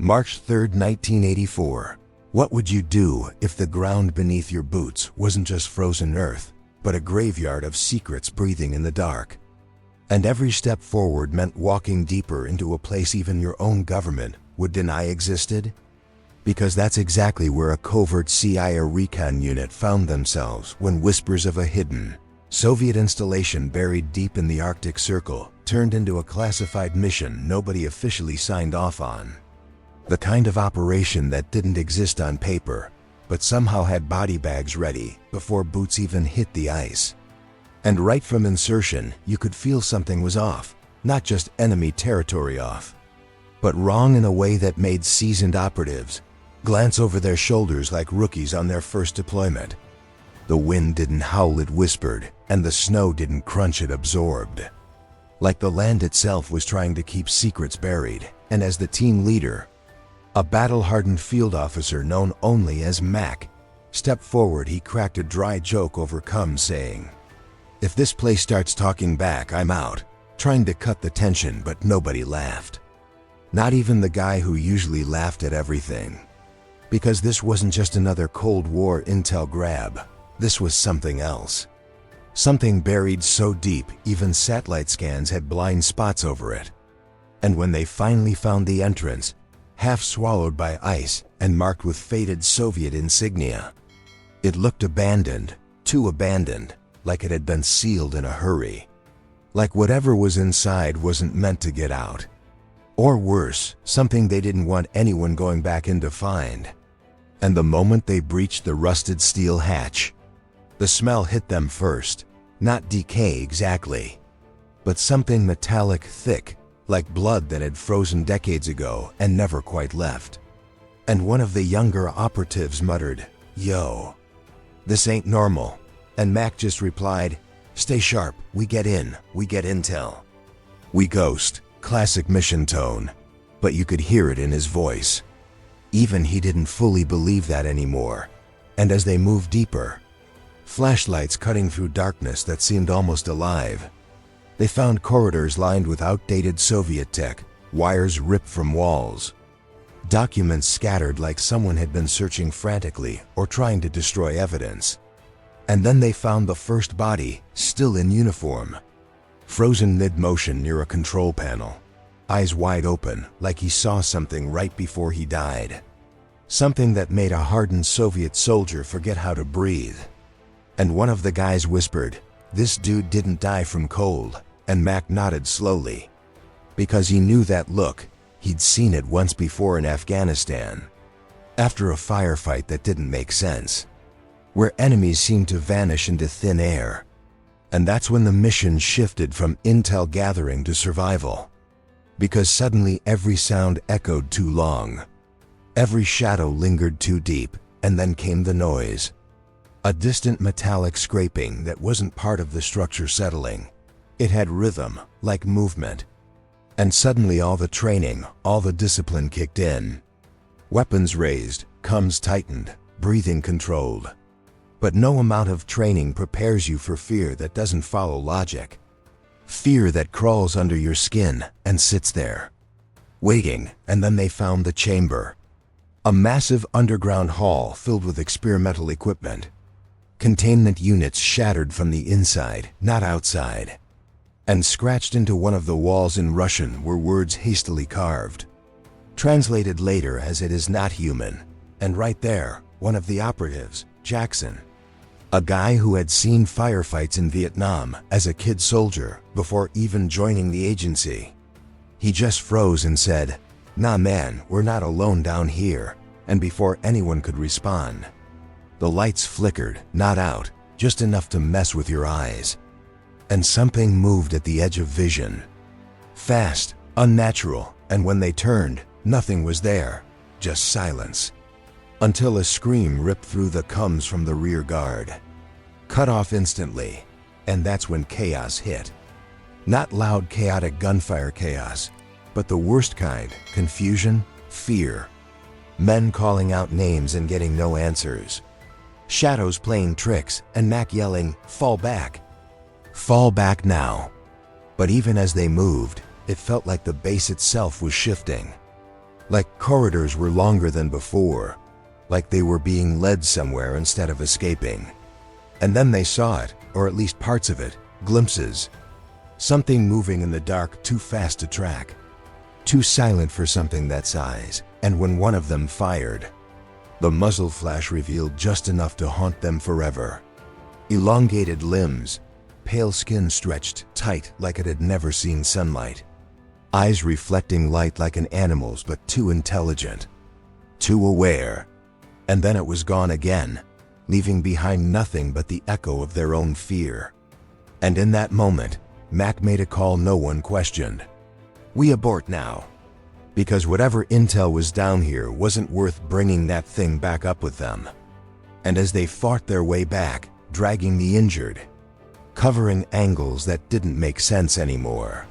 March 3, 1984. What would you do if the ground beneath your boots wasn't just frozen earth, but a graveyard of secrets breathing in the dark? And every step forward meant walking deeper into a place even your own government would deny existed? Because that's exactly where a covert CIA recon unit found themselves when whispers of a hidden Soviet installation buried deep in the Arctic Circle turned into a classified mission nobody officially signed off on. The kind of operation that didn't exist on paper, but somehow had body bags ready before boots even hit the ice. And right from insertion, you could feel something was off, not just enemy territory off, but wrong in a way that made seasoned operatives glance over their shoulders like rookies on their first deployment. The wind didn't howl, it whispered, and the snow didn't crunch, it absorbed. Like the land itself was trying to keep secrets buried, and as the team leader, a battle-hardened field officer known only as Mac, stepped forward, he cracked a dry joke over comms, saying, "If this place starts talking back, I'm out," trying to cut the tension, but nobody laughed. Not even the guy who usually laughed at everything. Because this wasn't just another Cold War intel grab. This was something else. Something buried so deep, even satellite scans had blind spots over it. And when they finally found the entrance, half swallowed by ice and marked with faded Soviet insignia, it looked abandoned, too abandoned, like it had been sealed in a hurry. Like whatever was inside wasn't meant to get out. Or worse, something they didn't want anyone going back in to find. And the moment they breached the rusted steel hatch, the smell hit them first. Not decay exactly, but something metallic thick, like blood that had frozen decades ago and never quite left. And one of the younger operatives muttered, "Yo, this ain't normal." And Mac just replied, "Stay sharp, we get in, we get intel. We ghost," classic mission tone, but you could hear it in his voice. Even he didn't fully believe that anymore. And as they moved deeper, flashlights cutting through darkness that seemed almost alive, they found corridors lined with outdated Soviet tech, wires ripped from walls, documents scattered like someone had been searching frantically or trying to destroy evidence. And then they found the first body, still in uniform, frozen mid-motion near a control panel, eyes wide open like he saw something right before he died. Something that made a hardened Soviet soldier forget how to breathe. And one of the guys whispered, "This dude didn't die from cold," and Mac nodded slowly. Because he knew that look, he'd seen it once before in Afghanistan. After a firefight that didn't make sense, where enemies seemed to vanish into thin air. And that's when the mission shifted from intel gathering to survival. Because suddenly every sound echoed too long. Every shadow lingered too deep, and then came the noise. A distant metallic scraping that wasn't part of the structure settling. It had rhythm, like movement. And suddenly all the training, all the discipline kicked in. Weapons raised, comms tightened, breathing controlled. But no amount of training prepares you for fear that doesn't follow logic. Fear that crawls under your skin and sits there, waiting. And then they found the chamber. A massive underground hall filled with experimental equipment. Containment units shattered from the inside, not outside. And scratched into one of the walls in Russian were words hastily carved, translated later as "it is not human." And right there, one of the operatives, Jackson, a guy who had seen firefights in Vietnam as a kid soldier before even joining the agency. He just froze and said, "Nah man, we're not alone down here." And before anyone could respond, the lights flickered, not out, just enough to mess with your eyes. And something moved at the edge of vision. Fast, unnatural, and when they turned, nothing was there, just silence. Until a scream ripped through the comms from the rear guard. Cut off instantly, and that's when chaos hit. Not loud, chaotic gunfire chaos, but the worst kind, confusion, fear. Men calling out names and getting no answers. Shadows playing tricks, and Mac yelling, "Fall back! Fall back now!" But even as they moved, it felt like the base itself was shifting. Like corridors were longer than before, like they were being led somewhere instead of escaping. And then they saw it, or at least parts of it, glimpses. Something moving in the dark too fast to track, too silent for something that size, and when one of them fired, the muzzle flash revealed just enough to haunt them forever. Elongated limbs, pale skin stretched tight like it had never seen sunlight. Eyes reflecting light like an animal's, but too intelligent, too aware. And then it was gone again, leaving behind nothing but the echo of their own fear. And in that moment, Mac made a call no one questioned. We abort now. Because whatever intel was down here wasn't worth bringing that thing back up with them. And as they fought their way back, dragging the injured, covering angles that didn't make sense anymore,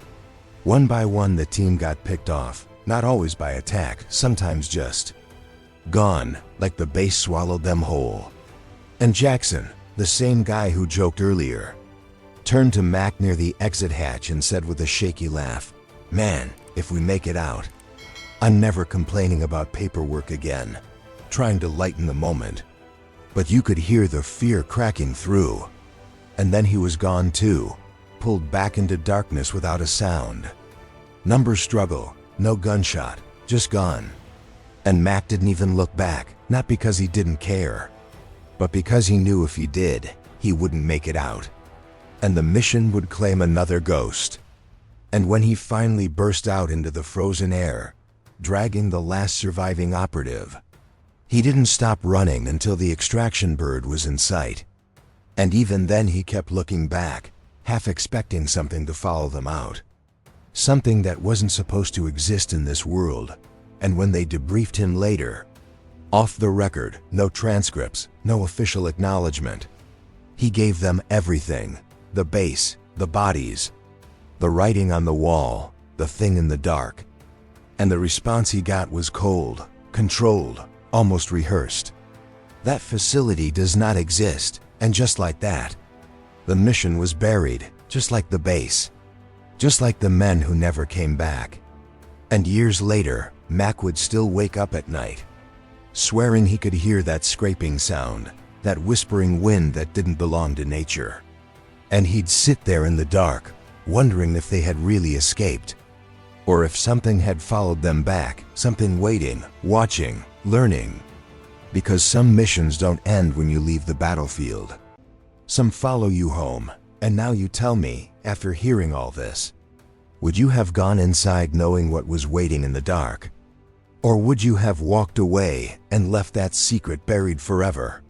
one by one the team got picked off, not always by attack, sometimes just gone, like the base swallowed them whole. And Jackson, the same guy who joked earlier, turned to Mac near the exit hatch and said with a shaky laugh, "Man, if we make it out, I'm never complaining about paperwork again," trying to lighten the moment. But you could hear the fear cracking through. And then he was gone too, pulled back into darkness without a sound. Numbers struggle, no gunshot, just gone. And Mac didn't even look back, not because he didn't care, but because he knew if he did, he wouldn't make it out. And the mission would claim another ghost. And when he finally burst out into the frozen air, dragging the last surviving operative, he didn't stop running until the extraction bird was in sight. And even then he kept looking back, half expecting something to follow them out. Something that wasn't supposed to exist in this world. And when they debriefed him later, off the record, no transcripts, no official acknowledgement, he gave them everything: the base, the bodies, the writing on the wall, the thing in the dark. And the response he got was cold, controlled, almost rehearsed. That facility does not exist, and just like that, the mission was buried, just like the base, just like the men who never came back. And years later, Mac would still wake up at night, swearing he could hear that scraping sound, that whispering wind that didn't belong to nature. And he'd sit there in the dark, wondering if they had really escaped, or if something had followed them back, something waiting, watching, learning. Because some missions don't end when you leave the battlefield. Some follow you home, and now you tell me, after hearing all this, would you have gone inside knowing what was waiting in the dark? Or would you have walked away and left that secret buried forever?